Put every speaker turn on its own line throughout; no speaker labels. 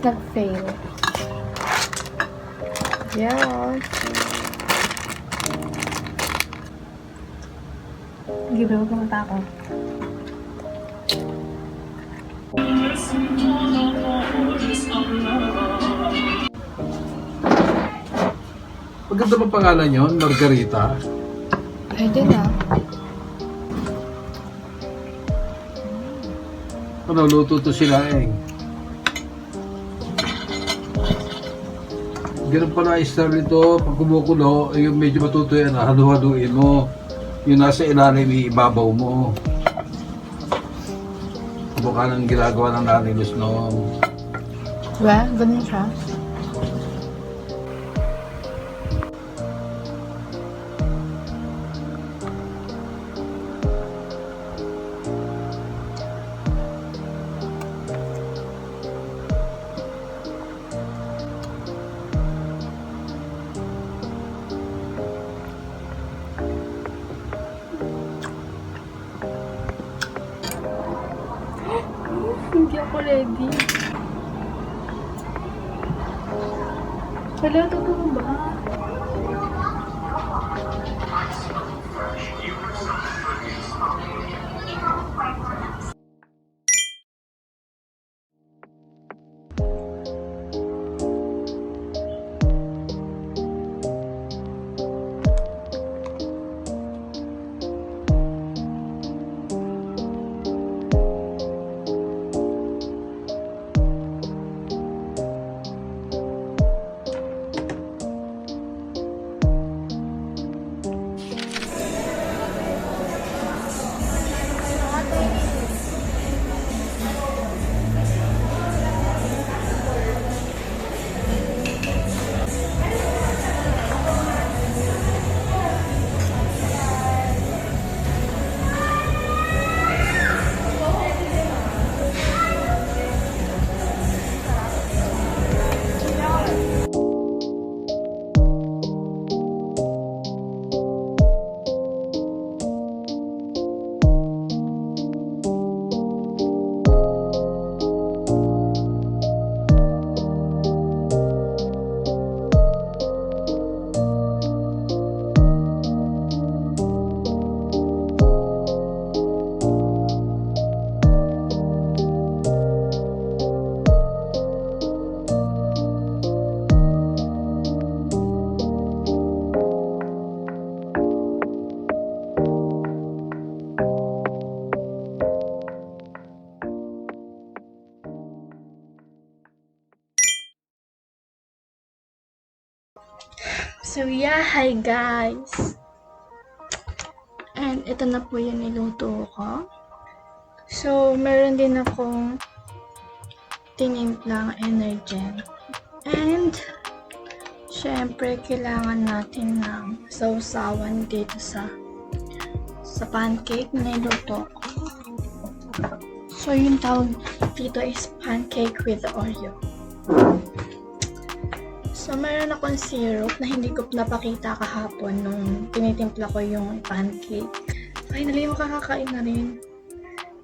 nag-fail. Yeah. Give huwag kang matakot.
Maganda bang pangalan yun? Margarita?
Pwede na.
Ano, luto to sila eh. Ganun pala style nito. Pag kumukulo, yung medyo matutuyo na, halu-haluin mo. Yung nasa ilalim, ibabaw mo. Mukha ng ginagawa ng nanay noon.
Well, ganun siya. Hindi ako ready. Wala, totoo ba? So yeah, hi guys! And ito na po yung niluto ko. So, meron din akong tinimplang Energen. And, syempre, kailangan natin ng sausawan dito sa pancake na niluto ko. So, yung tawag dito is pancake with Oreo. So, meron akong syrup na hindi ko napakita kahapon nung tinitimpla ko yung pancake. Finally, makakakain na rin.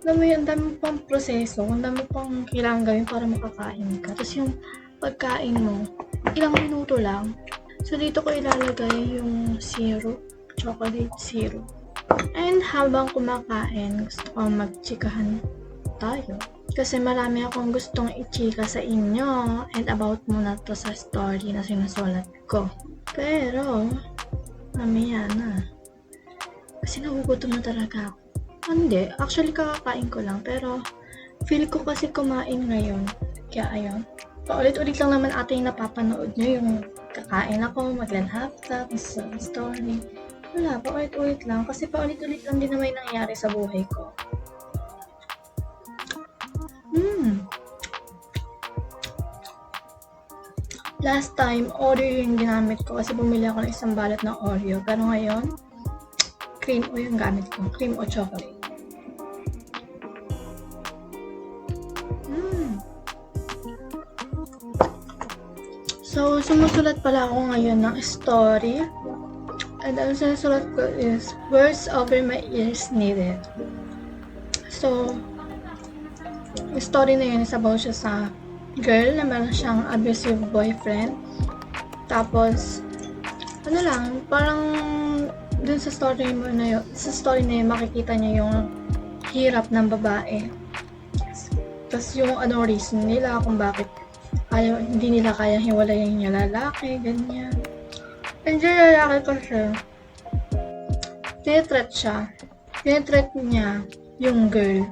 Alam mo yun, ang dami pang proseso, ang dami pang kailangan gawin para makakain ka. Tapos yung pagkain mo, ilang minuto lang. So, dito ko ilalagay yung syrup, chocolate syrup. And habang kumakain, gusto ko magchikahan tayo. Kasi marami akong gustong i-chika sa inyo and about muna to sa story na sinusulat ko. Pero, mamaya na. Kasi nagugutom na talaga ako. Hindi, actually kakakain ko lang. Pero, feel ko kasi kumain ngayon. Kaya ayun. Paulit-ulit lang naman ate yung napapanood nyo yung kakain ako, maglalaptop, sa story. Wala, paulit-ulit lang. Kasi paulit-ulit lang din naman yung nangyayari sa buhay ko. Last time, Oreo yung ginamit ko kasi bumili ako ng isang balot ng Oreo. Pero ngayon, cream o yung gamit ko. Cream o chocolate. So, sumusulat pala ako ngayon ng story. And ang sinusulat ko is, words over my ears needed. So, yung story na yun is about siya sa girl na meron siyang abusive boyfriend. Tapos, ano lang, parang dun sa story mo na yun, sa story na yun, makikita niya yung hirap ng babae. Tapos yung reason nila kung bakit hindi nila kayang hiwalayan yung lalaki, ganyan. And yung lalaki kasi, tinitreat niya yung girl.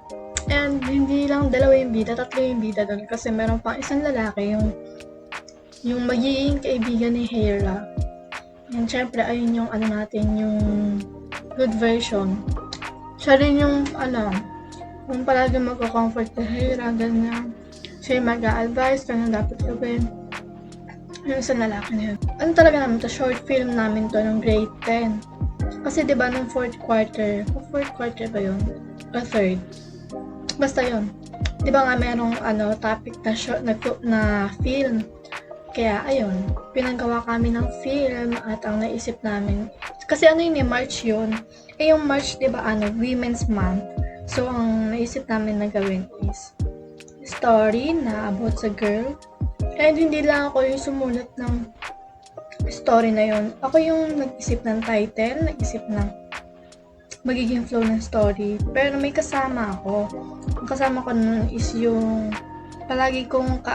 And hindi lang dalawa yung bida, tatlo yung bida doon kasi meron pang isang lalaki yung magiging kaibigan ni Hera. And syempre ayun yung natin yung good version. Siya rin yung kung palagi magko-comfort kay Hera, ganyan. Siya yung mag-a-advise kung ano dapat gawin. Yung isang lalaki na yun. Ano talaga namin to, short film namin to nung grade 10. Kasi diba nung fourth quarter ba yun? O third? Basta yun. Diba nga merong topic na short na film. Kaya ayun, pinagawa kami ng film at ang naisip namin, kasi March yun. Yung March, diba Women's Month. So, ang naisip namin na gawin is story na about sa girl. And hindi lang ako yung sumulat ng story na yun. Ako yung nag-isip ng title, nag-isip ng magiging flow ng story. Pero may kasama ako. Ang kasama ko nun is yung palagi kong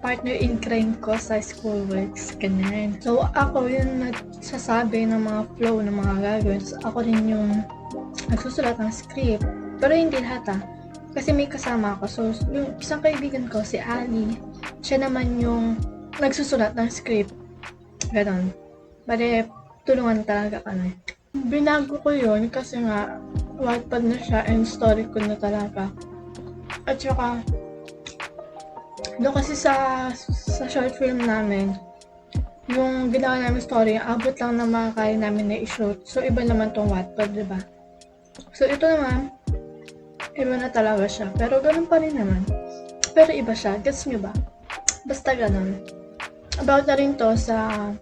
partner in crime ko sa schoolworks, ganyan. So, ako yung nagsasabi ng mga flow ng mga gagawin. So, ako rin yung nagsusulat ng script. Pero hindi lahat kasi may kasama ako. So, yung isang kaibigan ko, si Ali, siya naman yung nagsusulat ng script. Ganon. Bale, tulungan talaga kami. Binago ko yun kasi nga, Wattpad na siya and story ko na talaga. At saka, doon kasi sa short film namin, yung ginawa namin story, abot lang na mga kaya namin na i-shoot. So, iba naman tong Wattpad, diba? So, ito naman, iba na talaga siya. Pero ganun pa rin naman. Pero iba siya. Gets nyo ba? Basta ganun. About na rin to sa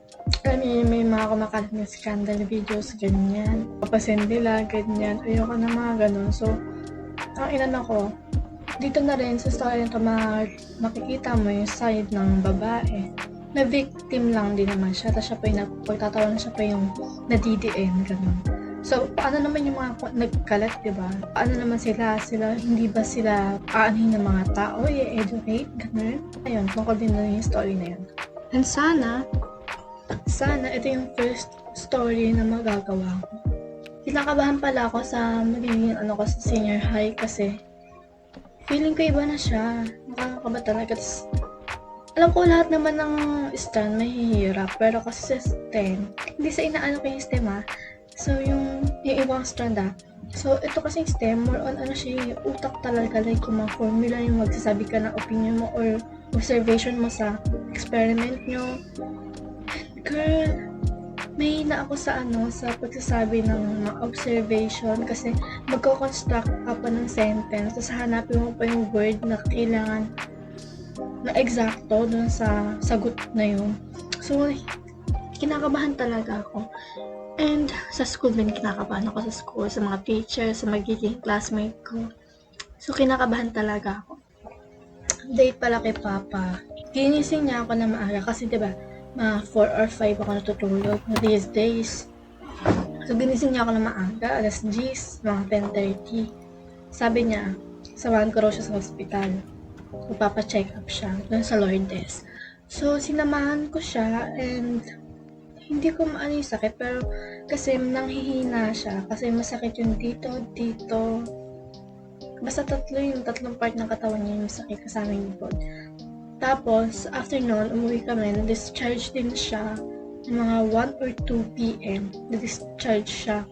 may mga kumakalat na scandal videos, ganyan. Papasend nila, ganyan. Ayoko na mga ganun. So, ang inano ko, dito na rin sa story nito makikita mo yung side ng babae. Na victim lang din naman siya. Tapos siya pa yung pagtatawan siya pa yung nadidiin, ganun. So, paano naman yung mga nagkalat, diba? Paano naman sila, hindi ba sila aanhin ng mga tao, i-educate, ganun? Ayun, tungkol din na yung story na yun. And sana, ito yung first story na magagawa ko. Kinakabahan pala ako sa magiging ko sa senior high kasi feeling ko iba na siya. Nakakaba talaga. Alam ko lahat naman ng STEM mahihirap, pero kasi sa STEM, hindi sa inaano ko yung STEM So, yung ibang strand So, ito kasing STEM, more on siya, utak talaga, like yung mga formula, yung magsasabi ka ng opinion mo or observation mo sa experiment nyo. Girl, may hina ako sa sa pagsasabi ng mga observation kasi magko-construct ka pa ng sentence, tapos hanapin mo pa yung word na kailangan na eksakto dun sa sagot na yun. So, kinakabahan talaga ako. And sa school din, kinakabahan ako sa school, sa mga teachers, sa magiging classmate ko. So, kinakabahan talaga ako. Date pala kay Papa. Ginising niya ako na maaga kasi diba, mga 4 or 5 ako natutulog these days. So, ginising niya ako na maaga, alas 10, mga 10:30. Sabi niya, samahan ko raw siya sa hospital. Magpapa-check up siya dun sa Lourdes. So, sinamahan ko siya and hindi ko maano yung sakit pero kasi nanghihina siya kasi masakit yung dito. Basta tatlong part ng katawan niya yung masakit kasama yung likod. Tapos, afternoon, umuwi kami, na-discharge din siya ng mga 1 or 2 p.m. Na-discharge siya.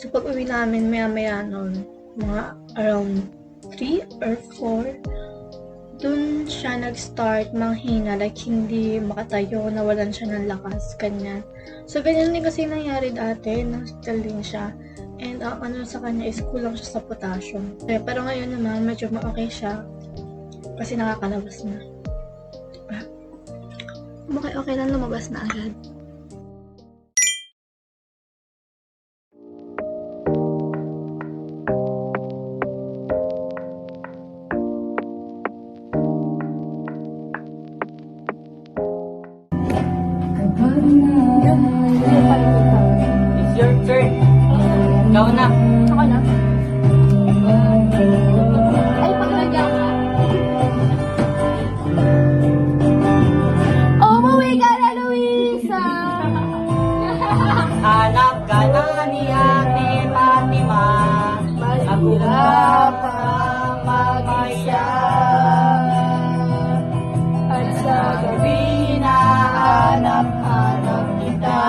So, pag uwi namin, maya-maya nun, mga around 3 or 4, dun siya nag-start manghina, like hindi makatayo, nawalan siya ng lakas, ganyan. So, ganyan din kasi nangyari dati, na-hospital din siya. And sa kanya is kulang siya sa potassium. Pero ngayon naman, medyo ma-okay siya. Kasi nakakalabas na. Okay lang, lumabas na agad.
Ikaw na.
Ako na. Ay, paglalagyan ka. Umuwi ka na, Luisa!
Anak ka na ni Ate Fatima.
Mahirap ang mag-isa. At sa gabi hinahanap-hanap kita.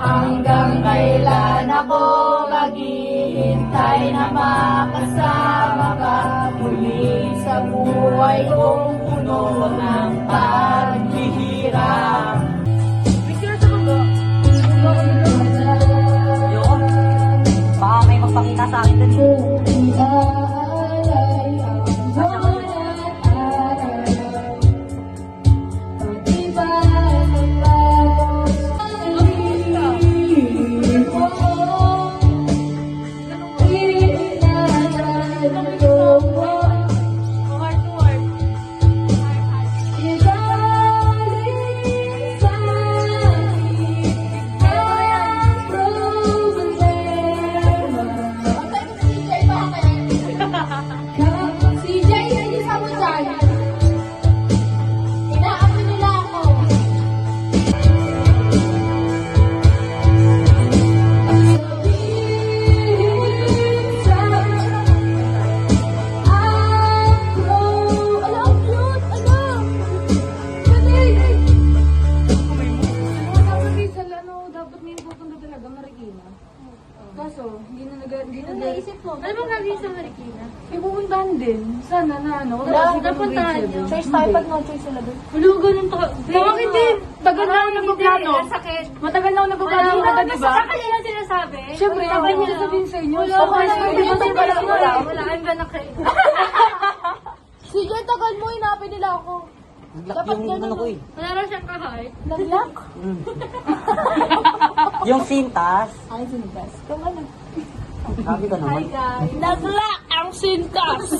Hanggang kailan ako maghihintay na makasama ka muli sa buhay kong puno ng paghihirap.
Ayoko. Baka may magpakita sa akin dun.
Kaso, hindi na
Naisip mo, ano bang gagawin sa Marikina?
Ipupuntahan din. Sana na ano.
Napuntahan niyo.
Choice tayo pag no-choice sila doon.
Hulo, ganun to.
Bakit din? Tagal na ako nagbablano.
Ang sakit.
Matagal na ako nagbablano
Wala,
ka, di ba?
sa kanila sinasabi.
Siyempre,
Wala,
ako
wala.
sabihin sa inyo.
Wala,
Tapos,
wala.
hindi mo din pala wala.
Wala, I'm gonna cry.
Sige, tagal mo, hinapin nila ako.
Naglak yung ano ko eh.
Wala raw siyang ka-heart.
Naglock?
Yung sintas.
Ay, sinigas. Kung ano?
Sabi ka naman.
Naglock ang sintas!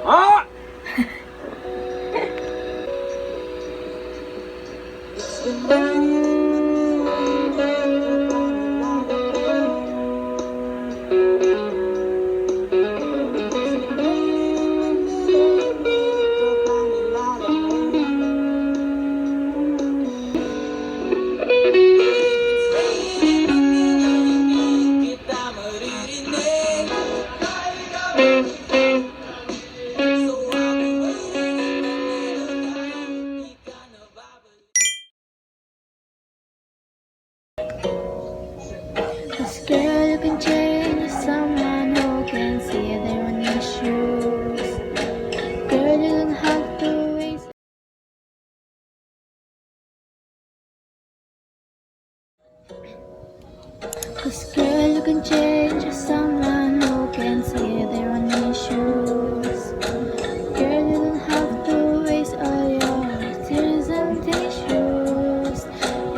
Ah!
Cause girl, you can change someone who can see their own issues. Girl, you don't have to waste. Cause girl, you can change someone who can see their own issues. Girl, you don't have to waste all your tears and tissues.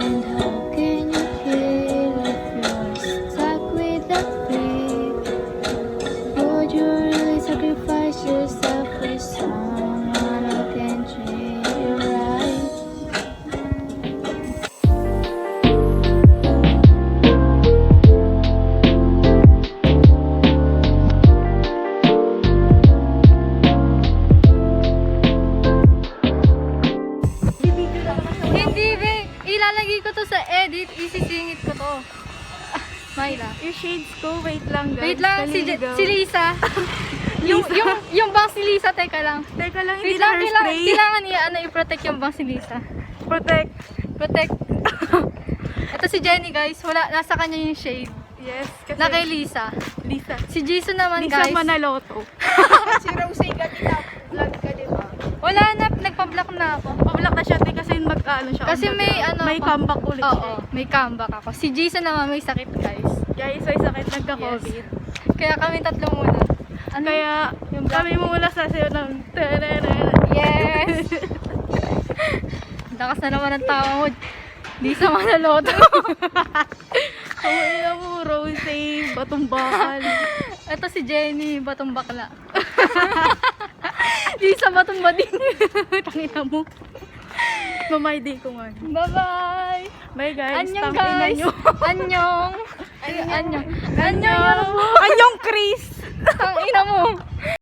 And how can you feel if you're stuck with that fear? Would you really sacrifice yourself for someone who can treat you right?
Hindi, be. Ilalagay ko to sa edit. Isisingit ko to. Myla.
Yung shades ko, wait lang guys.
Wait lang, si Lisa. yung bang si Lisa, teka lang.
Teka lang,
Wait
hindi
lang,
na hairspray.
kailangan i-protect yung bang si Lisa.
Protect.
Protect. Ito si Jenny, guys. Wala, nasa kanya yung shade.
Yes. Kasi
Na kay Lisa.
Lisa.
Si Jason naman,
Lisa
guys.
Manaloto. Si Rosé kanina, vlog ka diba?
Wala na, nagpa-block na ako.
Pablock na siya din kasi mag-ano siya.
Kasi may ano
May
ako.
comeback ulit siya.
Oo, may comeback ako. Si Jason naman may sakit, guys.
Guys, may sakit nagka-COVID.
Kaya kami tatlo muna. Ano?
Kaya
Yung
kami muna sa sayo ng
Yes! Lakas na naman ang tawa mo. Di sa Manaloto.
Ina mo, Rose, batong bakal.
Ito si Jenny, batong bakla.
Di sa batong bading. Tangina mo. Mamayday ko nga.
Bye-bye!
Bye guys.
Annyeong
Tangina
guys!
nyo.
Annyeong! Annyeong! Annyeong!
Anyong Chris.
Tangina mo!